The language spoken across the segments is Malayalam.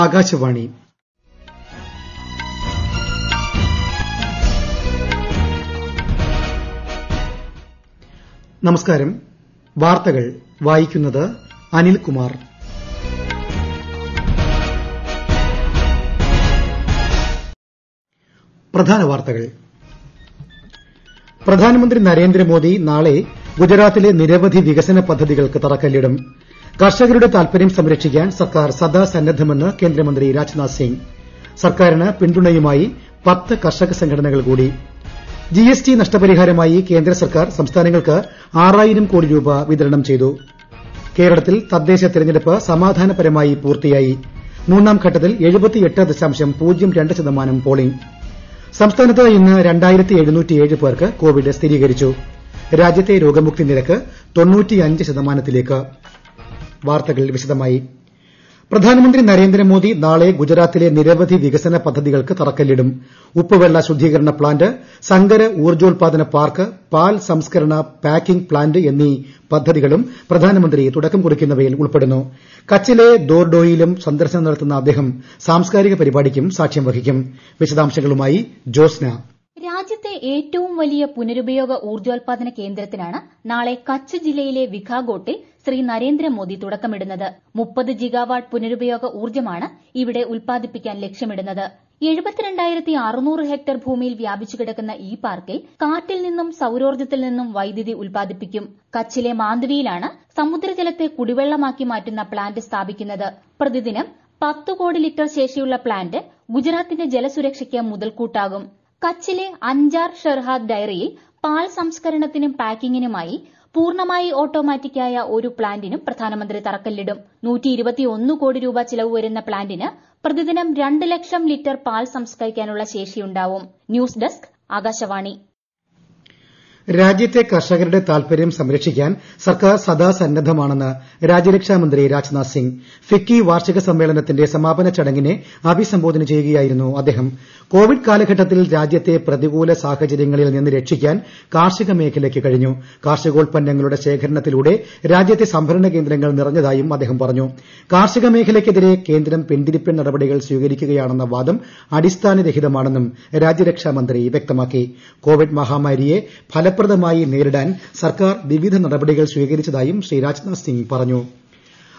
ആകാശവാണി. നമസ്കാരം. വാർത്തകൾ വായിക്കുന്നത് അനിൽകുമാർ. പ്രധാന വാർത്തകൾ. പ്രധാനമന്ത്രി നരേന്ദ്രമോദി നാളെ ഗുജറാത്തിലെ നിരവധി വികസന പദ്ധതികൾക്ക് തറക്കല്ലിടും. കർഷകരുടെ താൽപര്യം സംരക്ഷിക്കാൻ സർക്കാർ സദാ സന്നദ്ധമെന്ന് കേന്ദ്രമന്ത്രി രാജ്നാഥ് സിംഗ്. സർക്കാരിന് പിന്തുണയുമായി 10 കർഷക സംഘടനകൾ കൂടി. ജിഎസ്ടി നഷ്ടപരിഹാരമായി കേന്ദ്ര സർക്കാർ സംസ്ഥാനങ്ങൾക്ക് 6000 കോടി രൂപ വിതരണം ചെയ്തു. കേരളത്തിൽ തദ്ദേശ തെരഞ്ഞെടുപ്പ് സമാധാനപരമായി പൂർത്തിയായി. മൂന്നാം ഘട്ടത്തിൽ 78.02% പോളിംഗ്. സംസ്ഥാനത്ത് ഇന്ന് 2707 പേർക്ക് കോവിഡ് സ്ഥിരീകരിച്ചു. രാജ്യത്തെ രോഗമുക്തി നിരക്ക് 95%. വാർത്തകൾ വിശദമായി. പ്രധാനമന്ത്രി നരേന്ദ്രമോദി നാളെ ഗുജറാത്തിലെ നിരവധി വികസന പദ്ധതികൾക്ക് തറക്കല്ലിടും. ഉപ്പുവെള്ള ശുദ്ധീകരണ പ്ലാന്റ്, സങ്കര ഊർജ്ജോൽപാദന പാർക്ക്, പാൽ സംസ്കരണ പാക്കിംഗ് പ്ലാന്റ് എന്നീ പദ്ധതികളും പ്രധാനമന്ത്രി തുടക്കം കുറിക്കുന്നവയിൽ ഉൾപ്പെടുന്നു. കച്ചിലെ ദോർഡോയിലും സന്ദർശനം നടത്തുന്ന അദ്ദേഹം സാംസ്കാരിക പരിപാടിക്കും സാക്ഷ്യം വഹിക്കും. വിശദാംശങ്ങളുമായി ജോസ്ന. രാജ്യത്തെ ഏറ്റവും വലിയ പുനരുപയോഗ ഊർജ്ജോൽപാദന കേന്ദ്രത്തിനാണ് നാളെ കച്ച് ജില്ലയിലെ വിഖാഗോട്ടിൽ ശ്രീ നരേന്ദ്രമോദി തുടക്കമിടുന്നത്. 30 ജിഗാവാട്ട് പുനരുപയോഗ ഊർജ്ജമാണ് ഇവിടെ ഉൽപ്പാദിപ്പിക്കാൻ ലക്ഷ്യമിടുന്നത്. 72,600 ഹെക്ടർ ഭൂമിയിൽ വ്യാപിച്ചു കിടക്കുന്ന ഈ പാർക്കിൽ കാറ്റിൽ നിന്നും സൌരോർജ്ജത്തിൽ നിന്നും വൈദ്യുതി ഉൽപ്പാദിപ്പിക്കും. കച്ചിലെ മാന്ദവിയിലാണ് സമുദ്രജലത്തെ കുടിവെള്ളമാക്കി മാറ്റുന്ന പ്ലാന്റ് സ്ഥാപിക്കുന്നത്. പ്രതിദിനം 10 കോടി ലിറ്റർ ശേഷിയുള്ള പ്ലാന്റ് ഗുജറാത്തിന്റെ ജലസുരക്ഷയ്ക്ക് മുതൽക്കൂട്ടാകും. കച്ചിലെ അഞ്ചാർ ഷെർഹാദ് ഡയറിയിൽ പാൽ സംസ്കരണത്തിനും പാക്കിങ്ങിനുമായി പൂർണ്ണമായി ഓട്ടോമാറ്റിക്കായ ഒരു പ്ലാന്റിനും പ്രധാനമന്ത്രി തറക്കല്ലിടും. 121 കോടി രൂപ ചിലവ് വരുന്ന പ്ലാന്റിന് പ്രതിദിനം 2 ലക്ഷം ലിറ്റർ പാൽ സംസ്കരിക്കാനുള്ള ശേഷിയുണ്ടാവും. News desk, Akashvani. രാജ്യത്തെ കർഷകരുടെ താൽപര്യം സംരക്ഷിക്കാൻ സർക്കാർ സദാ സന്നദ്ധമാണെന്ന് രാജ്യരക്ഷാമന്ത്രി രാജ്നാഥ് സിംഗ്. ഫിക്കി വാർഷിക സമ്മേളനത്തിന്റെ സമാപന ചടങ്ങിനെ അഭിസംബോധന ചെയ്യുകയായിരുന്നു അദ്ദേഹം. കോവിഡ് കാലഘട്ടത്തിൽ രാജ്യത്തെ പ്രതികൂല സാഹചര്യങ്ങളിൽ നിന്ന് രക്ഷിക്കാൻ കാർഷിക മേഖലയ്ക്ക് കഴിഞ്ഞു. കാർഷികോൽപ്പന്നങ്ങളുടെ ശേഖരണത്തിലൂടെ രാജ്യത്തെ സംഭരണ കേന്ദ്രങ്ങൾ നിറഞ്ഞതായും അദ്ദേഹം പറഞ്ഞു. കാർഷിക മേഖലയ്ക്കെതിരെ കേന്ദ്രം പിന്തിരിപ്പൻ നടപടികൾ സ്വീകരിക്കുകയാണെന്ന വാദം അടിസ്ഥാനരഹിതമാണെന്നും രാജ്യരക്ഷാമന്ത്രി വ്യക്തമാക്കി. കോവിഡ് മഹാമാരിയെ ഫലപ്രദമായി നേരിടാൻ സർക്കാർ വിവിധ നടപടികൾ സ്വീകരിച്ചതായും ശ്രീ രാജ്നാഥ് സിംഗ് പറഞ്ഞു.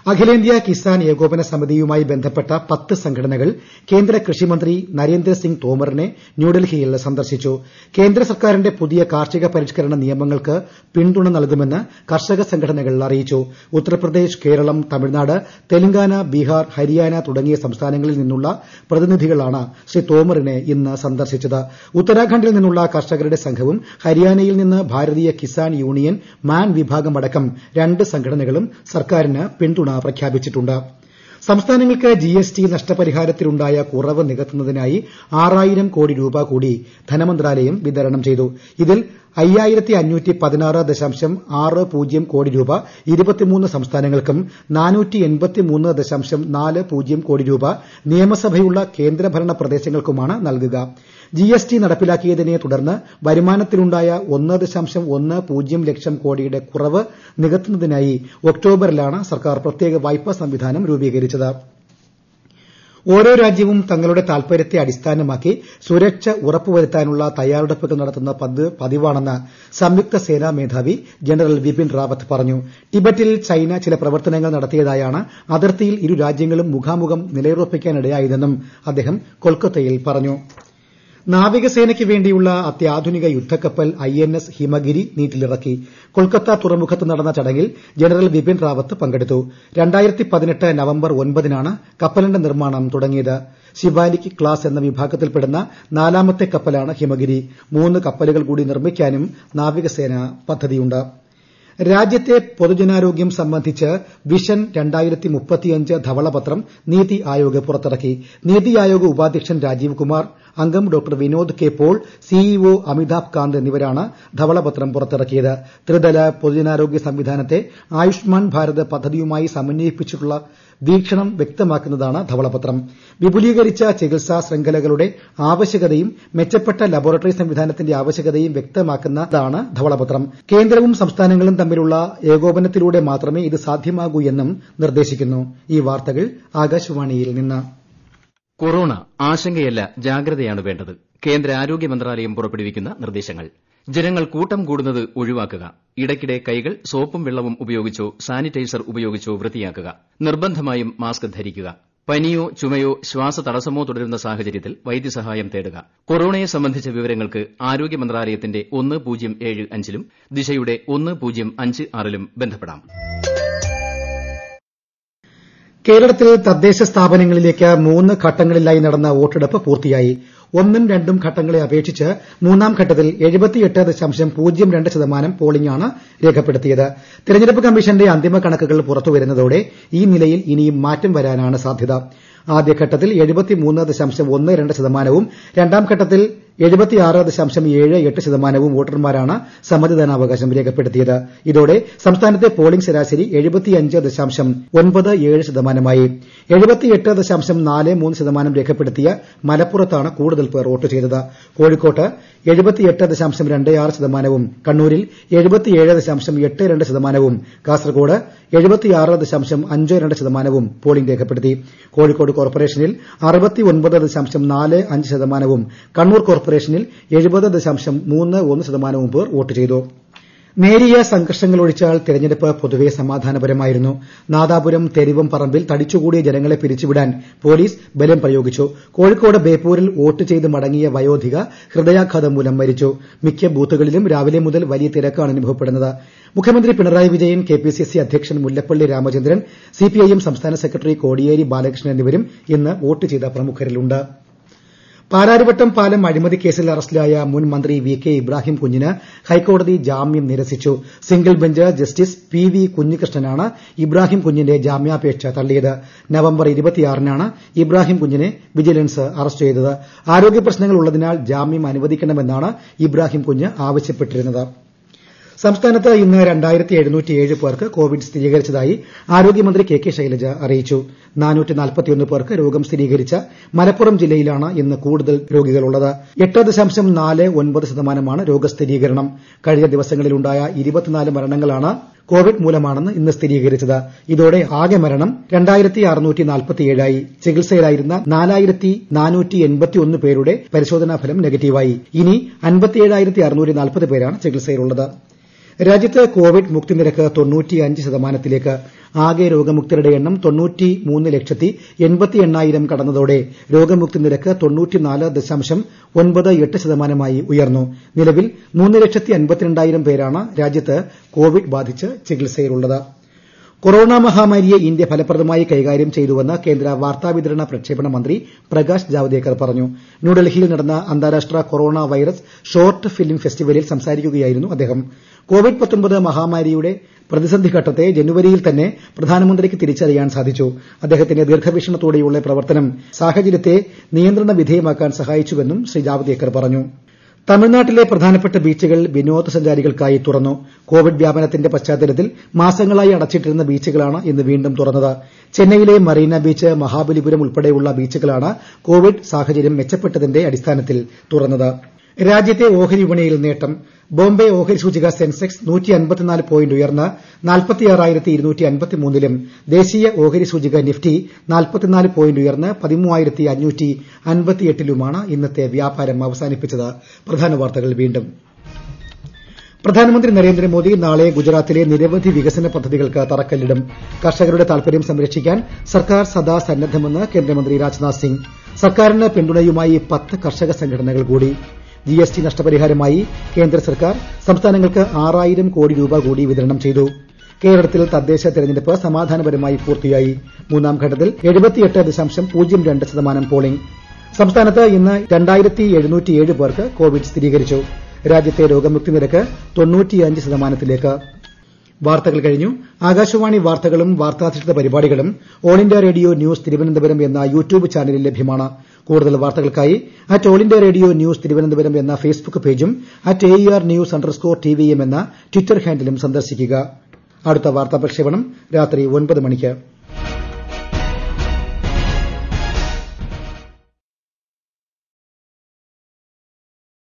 അഖിലേന്ത്യാ കിസാൻ ഏകോപന സമിതിയുമായി ബന്ധപ്പെട്ട 10 സംഘടനകൾ കേന്ദ്ര കൃഷിമന്ത്രി നരേന്ദ്രസിംഗ് തോമറിനെ ന്യൂഡൽഹിയിൽ സന്ദർശിച്ചു. കേന്ദ്ര സർക്കാരിന്റെ പുതിയ കാർഷിക പരിഷ്കരണ നിയമങ്ങൾക്ക് പിന്തുണ നൽകുമെന്ന് കർഷക സംഘടനകൾ അറിയിച്ചു. ഉത്തർപ്രദേശ്, കേരളം, തമിഴ്നാട്, തെലങ്കാന, ബീഹാർ, ഹരിയാന തുടങ്ങിയ സംസ്ഥാനങ്ങളിൽ നിന്നുള്ള പ്രതിനിധികളാണ് ശ്രീ തോമറിനെ ഇന്ന് സന്ദർശിച്ചത്. ഉത്തരാഖണ്ഡിൽ നിന്നുള്ള കർഷകരുടെ സംഘവും ഹരിയാനയിൽ നിന്ന് ഭാരതീയ കിസാൻ യൂണിയൻ മാൻ വിഭാഗമടക്കം 2 സംഘടനകളും സർക്കാരിന് പിന്തുണ പ്രഖ്യാപിച്ചിട്ടുണ്ട്. സംസ്ഥാനങ്ങൾക്ക് ജിഎസ്ടി നഷ്ടപരിഹാരത്തിലുണ്ടായ കുറവ് നികത്തുന്നതിനായി 6000 കോടി രൂപ കൂടി ധനമന്ത്രാലയം വിതരണം ചെയ്തു. ഇതിൽ 5516.60 കോടി രൂപ 23 സംസ്ഥാനങ്ങൾക്കും 483.40 കോടി രൂപ നിയമസഭയുള്ള കേന്ദ്രഭരണ പ്രദേശങ്ങൾക്കുമാണ് നൽകുക. ജിഎസ്ടി നടപ്പിലാക്കിയതിനെ തുടർന്ന് വരുമാനത്തിലുണ്ടായ 1.10 ലക്ഷം കോടിയുടെ കുറവ് നികത്തുന്നതിനായി ഒക്ടോബറിലാണ് സർക്കാർ പ്രത്യേക വായ്പാ സംവിധാനം രൂപീകരിച്ചത്. ഓരോ രാജ്യവും തങ്ങളുടെ താൽപര്യത്തെ അടിസ്ഥാനമാക്കി സുരക്ഷ ഉറപ്പുവരുത്താനുള്ള തയ്യാറെടുപ്പുകൾ നടത്തുന്ന പതിവാണെന്ന് സംയുക്ത സേനാ മേധാവി ജനറൽ ബിപിൻ റാവത്ത് പറഞ്ഞു. ടിബറ്റിൽ ചൈന ചില പ്രവർത്തനങ്ങൾ നടത്തിയതായാണ് അതിർത്തിയിൽ ഇരു രാജ്യങ്ങളും മുഖാമുഖം നിലയുറപ്പിക്കാനിടയായതെന്നും അദ്ദേഹം കൊൽക്കത്തയിൽ പറഞ്ഞു. നാവികസേനയ്ക്ക് വേണ്ടിയുള്ള അത്യാധുനിക യുദ്ധക്കപ്പൽ INS ഹിമഗിരി നീറ്റിലിറക്കി. കൊൽക്കത്ത തുറമുഖത്ത് നടന്ന ചടങ്ങിൽ ജനറൽ ബിപിൻ റാവത്ത് പങ്കെടുത്തു. 2018 നവംബർ 9-നാണ് കപ്പലിന്റെ നിർമ്മാണം തുടങ്ങിയത്. ശിവാലിക് ക്ലാസ് എന്ന വിഭാഗത്തിൽപ്പെടുന്ന 4ാമത്തെ കപ്പലാണ് ഹിമഗിരി. 3 കപ്പലുകൾ കൂടി നിർമ്മിക്കാനും നാവികസേന പദ്ധതിയുണ്ട്. രാജ്യത്തെ പൊതുജനാരോഗ്യം സംബന്ധിച്ച് വിഷൻ 2035 ധവളപത്രം നീതി ആയോഗ് പുറത്തിറക്കി. നീതി ആയോഗ് ഉപാധ്യക്ഷൻ രാജീവ് കുമാർ, അംഗം doctor Vinod K Paul, CEO Amitabh Kant എന്നിവരാണ് ധവളപത്രം പുറത്തിറക്കിയത്. ത്രിതല പൊതുജനാരോഗ്യ സംവിധാനത്തെ ആയുഷ്മാൻ ഭാരത് പദ്ധതിയുമായി സമന്വയിപ്പിച്ചിട്ടുള്ള വീക്ഷണം വ്യക്തമാക്കുന്നതാണ് ധവളപത്രം. വിപുലീകരിച്ച ചികിത്സാ ശൃംഖലകളുടെ ആവശ്യകതയും മെച്ചപ്പെട്ട ലബോറട്ടറി സംവിധാനത്തിന്റെ ആവശ്യകതയും വ്യക്തമാക്കുന്നതാണ് ധവളപത്രം. കേന്ദ്രവും സംസ്ഥാനങ്ങളും തമ്മിലുള്ള ഏകോപനത്തിലൂടെ മാത്രമേ ഇത് സാധ്യമാകൂ എന്നും നിർദ്ദേശിക്കുന്നു. ഈ വാർത്തകൾ ആകാശവാണിയിൽ നിന്ന്. കൊറോണ ആശങ്കയല്ല ജാഗ്രതയാണ് വേണ്ടത്. കേന്ദ്ര ആരോഗ്യ മന്ത്രാലയം പുറപ്പെടുവിക്കുന്ന നിർദ്ദേശങ്ങൾ. ജനങ്ങൾ കൂട്ടം കൂടുന്നത് ഒഴിവാക്കുക. ഇടയ്ക്കിടെ കൈകൾ സോപ്പും വെള്ളവും ഉപയോഗിച്ചോ സാനിറ്റൈസർ ഉപയോഗിച്ചോ വൃത്തിയാക്കുക. നിർബന്ധമായും മാസ്ക് ധരിക്കുക. പനിയോ ചുമയോ ശ്വാസതടസ്സമോ തുടരുന്ന സാഹചര്യത്തിൽ വൈദ്യസഹായം തേടുക. കൊറോണയെ സംബന്ധിച്ച വിവരങ്ങൾക്ക് ആരോഗ്യ മന്ത്രാലയത്തിന്റെ 1075-ലും ദിശയുടെ 1056-ലും ബന്ധപ്പെടാം. കേരളത്തിൽ തദ്ദേശ സ്ഥാപനങ്ങളിലേക്ക് 3 ഘട്ടങ്ങളിലായി നടന്ന വോട്ടെടുപ്പ് പൂർത്തിയായി. 1ഉം 2ഉം ഘട്ടങ്ങളെ അപേക്ഷിച്ച് മൂന്നാം ഘട്ടത്തിൽ 78.02% പോളിംഗാണ് രേഖപ്പെടുത്തിയത്. തെരഞ്ഞെടുപ്പ് കമ്മീഷന്റെ അന്തിമ കണക്കുകൾ പുറത്തുവരുന്നതോടെ ഈ നിലയിൽ ഇനിയും മാറ്റം വരാനാണ് സാധ്യത. ആദ്യഘട്ടത്തിൽ 73.12%വും രണ്ടാം ഘട്ടത്തിൽ 76.78% വോട്ടർമാരാണ് സമ്മതിദാനാവകാശം രേഖപ്പെടുത്തിയത്. ഇതോടെ സംസ്ഥാനത്തെ പോളിംഗ് ശരാശരി 75.97%. 78.43% രേഖപ്പെടുത്തിയ മലപ്പുറത്താണ് കൂടുതൽ പേർ വോട്ട് ചെയ്തത്. കോഴിക്കോട്ട് 78.26%വും കണ്ണൂരിൽ 77.82%വും കാസർഗോഡ് 76.52%വും പോളിംഗ് രേഖപ്പെടുത്തി. കോഴിക്കോട് കോർപ്പറേഷനിൽ 69.45%വും കണ്ണൂർ കോർപ്പറേഷനിൽ 70.31% പേർ വോട്ട് ചെയ്തു. നേരിയ സംഘർഷങ്ങൾ ഒഴിച്ചാൽ തെരഞ്ഞെടുപ്പ് പൊതുവെ സമാധാനപരമായിരുന്നു. നാദാപുരം തെരുവം പറമ്പിൽ തടിച്ചുകൂടിയ ജനങ്ങളെ പിരിച്ചുവിടാൻ പോലീസ് ബലം പ്രയോഗിച്ചു. കോഴിക്കോട് ബേപ്പൂരിൽ വോട്ട് ചെയ്ത് മടങ്ങിയ വയോധിക ഹൃദയാഘാതം മൂലം മരിച്ചു. മിക്ക ബൂത്തുകളിലും രാവിലെ മുതൽ വലിയ തിരക്കാണ് അനുഭവപ്പെടുന്നത്. മുഖ്യമന്ത്രി പിണറായി വിജയൻ, കെപിസിസി അധ്യക്ഷൻ മുല്ലപ്പള്ളി രാമചന്ദ്രൻ, സിപിഐഎം സംസ്ഥാന സെക്രട്ടറി കോടിയേരി ബാലകൃഷ്ണൻ എന്നിവരും ഇന്ന് വോട്ട് ചെയ്ത പ്രമുഖരിലുണ്ട്. പാലാരിവട്ടം പാലം അഴിമതി കേസിൽ അറസ്റ്റിലായ മുൻ മന്ത്രി വി കെ ഇബ്രാഹിം കുഞ്ഞിന് ഹൈക്കോടതി ജാമ്യം നിരസിച്ചു. Single bench justice P V കുഞ്ഞികൃഷ്ണനാണ് ഇബ്രാഹിം കുഞ്ഞിന്റെ ജാമ്യാപേക്ഷ തള്ളിയത്. നവംബർ 26-നാണ് ഇബ്രാഹിം കുഞ്ഞിനെ വിജിലൻസ് അറസ്റ്റ് ചെയ്തത്. ആരോഗ്യ പ്രശ്നങ്ങൾ ഉള്ളതിനാൽ ജാമ്യം അനുവദിക്കണമെന്നാണ് ഇബ്രാഹിം കുഞ്ഞ് ആവശ്യപ്പെട്ടിരുന്നത്. സംസ്ഥാനത്ത് ഇന്ന് 2707 പേർക്ക് കോവിഡ് സ്ഥിരീകരിച്ചതായി ആരോഗ്യമന്ത്രി കെ കെ ശൈലജ അറിയിച്ചു. 441 പേർക്ക് രോഗം സ്ഥിരീകരിച്ച മലപ്പുറം ജില്ലയിലാണ് ഇന്ന് കൂടുതൽ രോഗികളുള്ളത്. 8.49% രോഗസ്ഥിരീകരണം. കഴിഞ്ഞ ദിവസങ്ങളിലുണ്ടായ 24 മരണങ്ങളാണ് കോവിഡ് മൂലമാണെന്ന് ഇന്ന് സ്ഥിരീകരിച്ചത്. ഇതോടെ ആകെ മരണം 2647ആയി. ചികിത്സയിലായിരുന്ന 4481 പേരുടെ പരിശോധനാ ഫലം നെഗറ്റീവായി. ഇനി 57,640 പേരാണ് ചികിത്സയിലുള്ളത്. രാജ്യത്ത് കോവിഡ് മുക്തി നിരക്ക് 95%ലേക്ക്. ആകെ രോഗമുക്തരുടെ എണ്ണം 93,88,000 കടന്നതോടെ രോഗമുക്തി നിരക്ക് 94.98%ആയി ഉയർന്നു. നിലവിൽ 3,52,000 പേരാണ് രാജ്യത്ത് കോവിഡ് ബാധിച്ച് ചികിത്സയിലുള്ളത്. കൊറോണ മഹാമാരിയെ ഇന്ത്യ ഫലപ്രദമായി കൈകാര്യം ചെയ്തുവെന്ന് കേന്ദ്ര വാർത്താവിതരണ പ്രക്ഷേപണ മന്ത്രി പ്രകാശ് ജാവ്ദേക്കർ പറഞ്ഞു. ന്യൂഡൽഹിയിൽ നടന്ന അന്താരാഷ്ട്ര കൊറോണ വൈറസ് ഷോർട്ട് ഫിലിം ഫെസ്റ്റിവലിൽ സംസാരിക്കുകയായിരുന്നു അദ്ദേഹം. കോവിഡ്-19 മഹാമാരിയുടെ പ്രതിസന്ധി ഘട്ടത്തെ ജനുവരിയിൽ തന്നെ പ്രധാനമന്ത്രിക്ക് തിരിച്ചറിയാൻ സാധിച്ചു. അദ്ദേഹത്തിന്റെ ദീർഘവീക്ഷണത്തോടെയുള്ള പ്രവർത്തനം സാഹചര്യത്തെ നിയന്ത്രണ വിധേയമാക്കാൻ സഹായിച്ചുവെന്നും ശ്രീ ജാവ്ദേക്കർ പറഞ്ഞു. തമിഴ്നാട്ടിലെ പ്രധാനപ്പെട്ട ബീച്ചുകൾ വിനോദസഞ്ചാരികൾക്കായി തുറന്നു. കോവിഡ് വ്യാപനത്തിന്റെ പശ്ചാത്തലത്തിൽ മാസങ്ങളായി അടച്ചിട്ടിരുന്ന ബീച്ചുകളാണ് ഇന്ന് വീണ്ടും തുറന്നത്. ചെന്നൈയിലെ മറീന ബീച്ച്, മഹാബലിപുരം ഉൾപ്പെടെയുള്ള ബീച്ചുകളാണ് കോവിഡ് സാഹചര്യം മെച്ചപ്പെട്ടതിന്റെ അടിസ്ഥാനത്തിൽ തുറന്നത്. രാജ്യത്തെ ഓഹരി വിപണിയിൽ നേട്ടം. ബോംബെ ഓഹരി സൂചിക സെൻസെക്സ് 154 പോയിന്റ് ഉയർന്ന് 46,253ലും ദേശീയ ഓഹരി സൂചിക നിഫ്റ്റി 44 പോയിന്റ് ഉയർന്ന് 13,558ലുമാണ് ഇന്നത്തെ വ്യാപാരം അവസാനിപ്പിച്ചത്. പ്രധാന വാർത്തകൾ വീണ്ടും. പ്രധാനമന്ത്രി നരേന്ദ്രമോദി നാളെ ഗുജറാത്തിലെ നിരവധി വികസന പദ്ധതികൾക്ക് തറക്കല്ലിടും. കർഷകരുടെ താൽപര്യം സംരക്ഷിക്കാൻ സർക്കാർ സദാ സന്നദ്ധമെന്ന് കേന്ദ്രമന്ത്രി രാജ്നാഥ് സിംഗ്. സർക്കാരിന് പിന്തുണയുമായി 10 കർഷക സംഘടനകൾ കൂടി. GST നഷ്ടപരിഹാരമായി കേന്ദ്ര സർക്കാർ സംസ്ഥാനങ്ങൾക്ക് 6,000 കോടി രൂപ കൂടി വിതരണം ചെയ്തു. കേരളത്തിൽ തദ്ദേശ തെരഞ്ഞെടുപ്പ് സമാധാനപരമായി പൂർത്തിയായി. മൂന്നാം ഘട്ടത്തിൽ 78.02% പോളിംഗ്. സംസ്ഥാനത്ത് ഇന്ന് 2707 പേർക്ക് കോവിഡ് സ്ഥിരീകരിച്ചു. രാജ്യത്തെ രോഗമുക്തി നിരക്ക് 95%ലേക്ക്. വാർത്തകൾ കഴിഞ്ഞു. ആകാശവാണി വാർത്തകളും വാർത്താധിഷ്ഠിത പരിപാടികളും all India radio news Thiruvananthapuram എന്ന യൂട്യൂബ് ചാനലിൽ ലഭ്യമാണ്. കൂടുതൽ വാർത്തകൾക്കായി @all India radio news Thiruvananthapuram എന്ന ഫേസ്ബുക്ക് പേജും @AER_News_TV എന്ന ട്വിറ്റർ ഹാൻഡിലും സന്ദർശിക്കുക. അടുത്ത വാർത്താ പ്രക്ഷേപണം രാത്രി 9 മണിക്ക്.